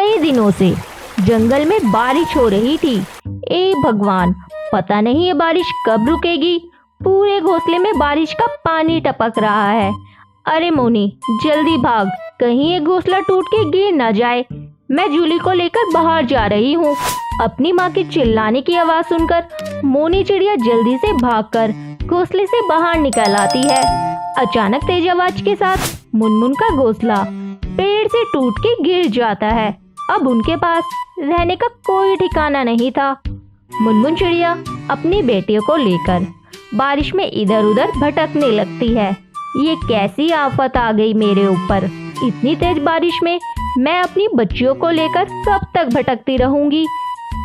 कई दिनों से जंगल में बारिश हो रही थी। ए भगवान, पता नहीं ये बारिश कब रुकेगी। पूरे घोंसले में बारिश का पानी टपक रहा है। अरे मोनी, जल्दी भाग, कहीं ये घोंसला टूट के गिर न जाए। मैं जूली को लेकर बाहर जा रही हूँ। अपनी माँ के चिल्लाने की आवाज सुनकर मोनी चिड़िया जल्दी से भागकर घोंसले से बाहर निकल आती है। अचानक तेज आवाज के साथ मुनमुन का घोंसला पेड़ से टूट के गिर जाता है। अब उनके पास रहने का कोई ठिकाना नहीं था। मुनमुन चिड़िया अपनी बेटियों को लेकर बारिश में इधर उधर भटकने लगती है। ये कैसी आफत आ गई मेरे ऊपर। इतनी तेज बारिश में मैं अपनी बच्चियों को लेकर कब तक भटकती रहूंगी।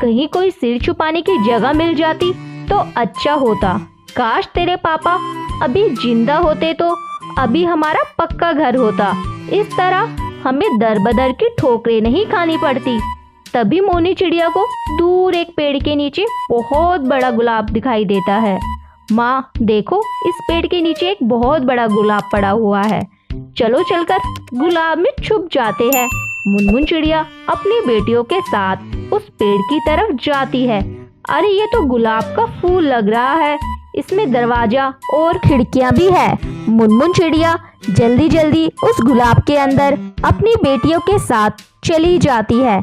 कहीं कोई सिर छुपाने की जगह मिल जाती तो अच्छा होता। काश तेरे पापा अभी जिंदा होते तो अभी हमारा पक्का घर होता। इस तरह हमें दर बदर की ठोकरें नहीं खानी पड़ती। तभी मोनी चिड़िया को दूर एक पेड़ के नीचे बहुत बड़ा गुलाब दिखाई देता है। माँ देखो, इस पेड़ के नीचे एक बहुत बड़ा गुलाब पड़ा हुआ है। चलो चलकर गुलाब में छुप जाते हैं। मुनमुन चिड़िया अपनी बेटियों के साथ उस पेड़ की तरफ जाती है। अरे ये तो गुलाब का फूल लग रहा है, इसमें दरवाजा और खिड़कियां भी है। मुनमुन चिड़िया जल्दी जल्दी उस गुलाब के अंदर अपनी बेटियों के साथ चली जाती है।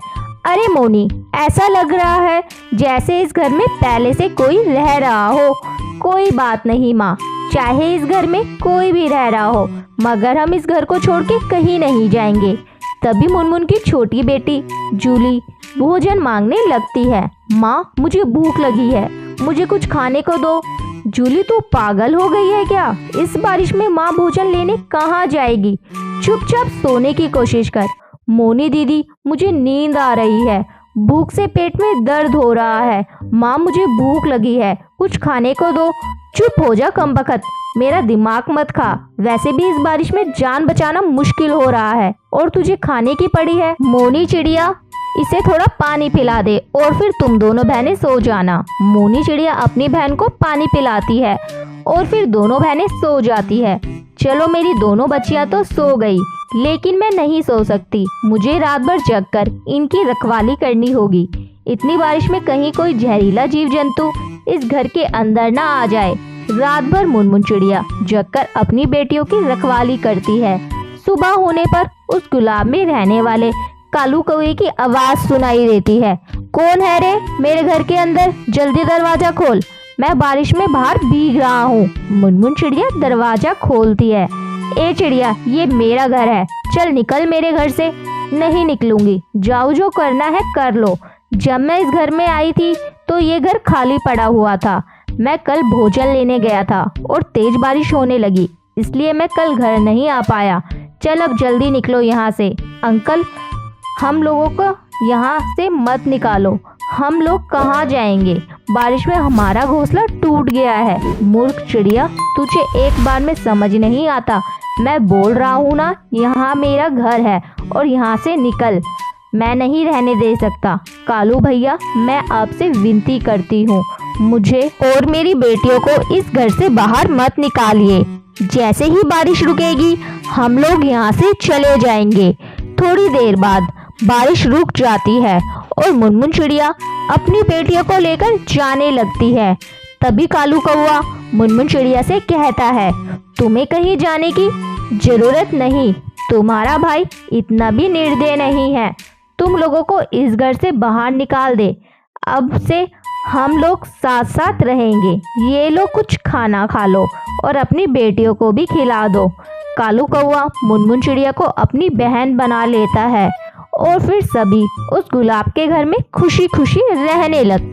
अरे मोनी, ऐसा लग रहा है जैसे इस घर में पहले से कोई रह रहा हो। कोई बात नहीं माँ, चाहे इस घर में कोई भी रह रहा हो, मगर हम इस घर को छोड़ के कहीं नहीं जाएंगे। तभी मुनमुन की छोटी बेटी जूली भोजन मांगने लगती है। माँ, मुझे भूख लगी है, मुझे कुछ खाने को दो। जूली, तू पागल हो गई है क्या? इस बारिश में माँ भोजन लेने कहाँ जाएगी? चुपचाप सोने की कोशिश कर। मोनी दीदी, मुझे नींद आ रही है, भूख से पेट में दर्द हो रहा है। माँ, मुझे भूख लगी है, कुछ खाने को दो। चुप हो जा कमबख्त, मेरा दिमाग मत खा। वैसे भी इस बारिश में जान बचाना मुश्किल हो रहा है और तुझे खाने की पड़ी है। मोनी चिड़िया, इसे थोड़ा पानी पिला दे और फिर तुम दोनों बहनें सो जाना। मोनी चिड़िया अपनी बहन को पानी पिलाती है और फिर दोनों बहनें सो जाती है। चलो, मेरी दोनों बच्चियां तो सो गई, लेकिन मैं नहीं सो सकती। मुझे रात भर जगकर इनकी रखवाली करनी होगी। इतनी बारिश में कहीं कोई जहरीला जीव जंतु इस घर के अंदर ना आ जाए। रात भर मुनमुन चिड़िया जगकर अपनी बेटियों की रखवाली करती है। सुबह होने पर उस गुलाब में रहने वाले कालू कौवे की आवाज सुनाई देती है। कौन है रे मेरे घर के अंदर? जल्दी दरवाजा खोल, मैं बारिश में बाहर भीग रहा हूँ। मुनमुन चिड़िया दरवाजा खोलती है। ए चिड़िया, ये मेरा घर है, चल निकल मेरे घर से। नहीं निकलूंगी, जाओ, जो करना है कर लो। जब मैं इस घर में आई थी तो ये घर खाली पड़ा हुआ था। मैं कल भोजन लेने गया था और तेज बारिश होने लगी, इसलिए मैं कल घर नहीं आ पाया। चल अब जल्दी निकलो यहाँ से। अंकल, हम लोगों को यहाँ से मत निकालो। हम लोग कहाँ जाएंगे? बारिश में हमारा घोंसला टूट गया है। मूर्ख चिड़िया, तुझे एक बार में समझ नहीं आता। मैं बोल रहा हूँ ना, यहाँ मेरा घर है और यहाँ से निकल। मैं नहीं रहने दे सकता। कालू भैया, मैं आपसे विनती करती हूँ, मुझे और मेरी बेटियों को इस घर से बाहर मत निकालिए। जैसे ही बारिश रुकेगी हम लोग यहाँ से चले जाएंगे। थोड़ी देर बाद बारिश रुक जाती है और मुनमुन चिड़िया अपनी बेटियों को लेकर जाने लगती है। तभी कालू कौवा मुनमुन चिड़िया से कहता है, तुम्हें कहीं जाने की जरूरत नहीं, तुम्हारा भाई इतना भी निर्दयी नहीं है। तुम लोगों को इस घर से बाहर निकाल दे। अब से हम लोग साथ साथ रहेंगे। ये लो, कुछ खाना खा लो और अपनी बेटियों को भी खिला दो। कालू कौवा मुनमुन चिड़िया को अपनी बहन बना लेता है और फिर सभी उस गुलाब के घर में खुशी खुशी रहने लगते।